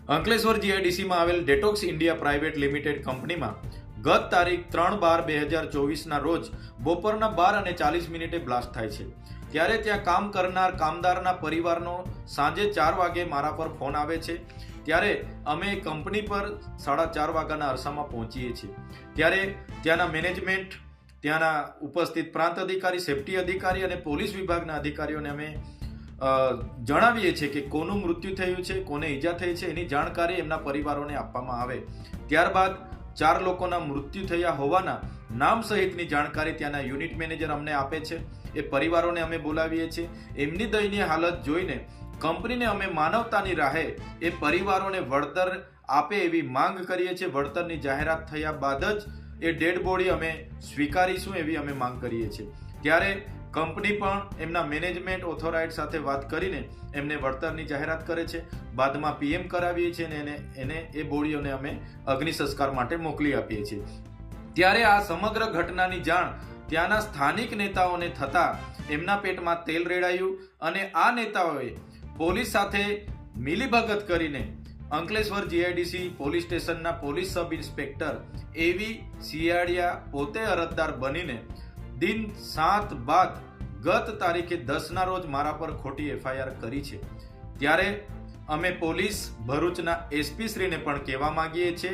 અંકલેશ્વર જીઆઈડીસીમાં આવેલ detox India private limited કંપનીમાં ગત તારીખ 3/12/2024ના રોજ બપોરના 12:40 બ્લાસ્ટ થાય છે। ત્યારે ત્યાં કામ કરનાર કામદારના પરિવારનો સાંજે 4 વાગે મારા પર ફોન આવે છે। ત્યારે અમે કંપની પર 4:30 વાગ્યાના અરસામાં પહોંચીએ છીએ। ત્યારે ત્યાંના મેનેજમેન્ટ, ત્યાંના ઉપસ્થિત પ્રાંત અધિકારી, સેફટી અધિકારી અને પોલીસ વિભાગના અધિકારીઓને અમે જણાવીએ છીએ કે કોનું મૃત્યુ થયું છે, કોને ઈજા થઈ છે, એની જાણકારી એમના પરિવારોને આપવામાં આવે। ત્યારબાદ 4 લોકોના મૃત્યુ થયા હોવાના નામ સહિતની જાણકારી ત્યાંના યુનિટ મેનેજર અમને આપે છે। એ પરિવારોને અમે બોલાવીએ છીએ। એમની દયનીય હાલત જોઈને કંપનીને અમે માનવતાની રાહે એ પરિવારોને વળતર આપે એવી માંગ કરીએ છીએ। વળતરની જાહેરાત થયા બાદ જ એ ડેડ બોડી અમે સ્વીકારીશું એવી અમે માંગ કરીએ છીએ। ત્યારે કંપની પણ એમના મેનેજમેન્ટ ઓથોરાઇઝ સાથે વાત કરીને એમને વળતરની જાહેરાત કરે છે। બાદમાં પીએમ કરાવીએ છીએ અને એને એ બોડીઓને અમે અગ્નિ સંસ્કાર માટે મોકલી આપીએ છીએ। ત્યારે આ સમગ્ર ઘટનાની જાણ ત્યાંના સ્થાનિક નેતાઓને થતા એમના પેટમાં તેલ રેડાયું અને આ નેતાઓએ પોલીસ સાથે મિલીભગત કરીને અંકલેશ્વર જીઆઈડીસી પોલીસ સ્ટેશનના પોલીસ સબ ઇન્સ્પેક્ટર એવી સિયાડિયા પોતે અરજદાર બનીને દિન 7 બાદ ગત તારીખે 10ના રોજ મારા પર ખોટી એફઆઈઆર કરી છે। ત્યારે અમે પોલીસ ભરૂચના એસપી શ્રીને પણ કહેવા માંગીએ છીએ,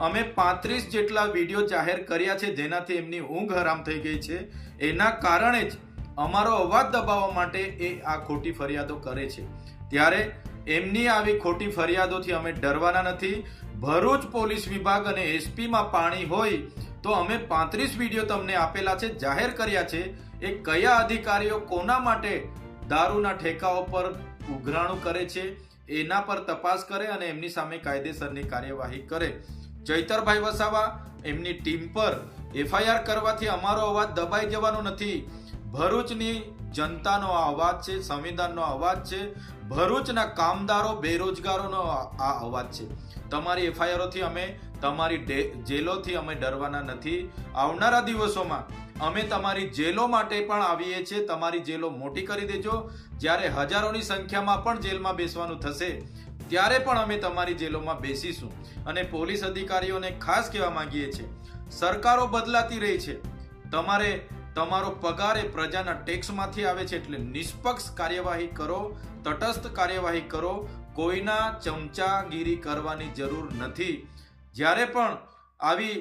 અમે 35 જેટલા વિડીયો જાહેર કર્યા છે જેનાથી એમની ઊંઘ હરામ થઈ ગઈ છે। એના કારણે જ અમારો અવાજ દબાવવા માટે એ આ ખોટી ફરિયાદો કરે છે। ત્યારે એમની આવી ખોટી ફરિયાદોથી અમે ડરવાના નથી। ભરૂચ પોલીસ વિભાગ અને એસપીમાં પાણી હોય તો અમે 35 વિડીયો તમને આપેલા છે, જાહેર કર્યા છે। એ કયા અધિકારીઓ કોના માટે દારૂના ઠેકાઓ પર ઉઘરાણું કરે છે એના પર તપાસ કરે અને એમની સામે કાયદેસરની કાર્યવાહી કરે। ચૈતરભાઈ વસાવા એમની ટીમ પર એફઆઈઆર કરવાથી અમારો અવાજ દબાઈ જવાનો નથી। ભરૂચની જનતાનો આ અવાજ છે, સંવિધાનનો અવાજ છે, ભરૂચના કામદારો, બેરોજગારોનો આ અવાજ છે। તમારી એફઆઈઆરોથી અમે, તમારી જેલોથી અમે ડરવાના નથી। આવનારા દિવસોમાં અમે તમારી જેલો માટે પણ આવીએ છીએ। તમારી જેલો મોટી કરી દેજો। જ્યારે હજારોની સંખ્યામાં પણ જેલમાં બેસવાનું થશે ત્યારે પણ અમે તમારી જેલોમાં બેસીશું। અને પોલીસ અધિકારીઓને ખાસ કહેવા માંગીએ છીએ, સરકારો બદલાતી રહી છે, તમારો પગાર એ પ્રજાના ટેક્સમાંથી આવે છે, એટલે નિષ્પક્ષ કાર્યવાહી કરો, તટસ્થ કાર્યવાહી કરો। કોઈના ચમચાગીરી કરવાની જરૂર નથી। જ્યારે પણ આવી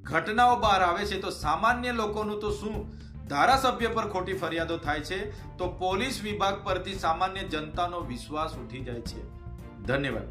ઘટનાઓ બહાર આવે છે તો સામાન્ય લોકોનું તો શું, ધારાસભ્ય પર ખોટી ફરિયાદો થાય છે તો પોલીસ વિભાગ પરથી સામાન્ય જનતાનો વિશ્વાસ ઉઠી જાય છે। ધન્યવાદ।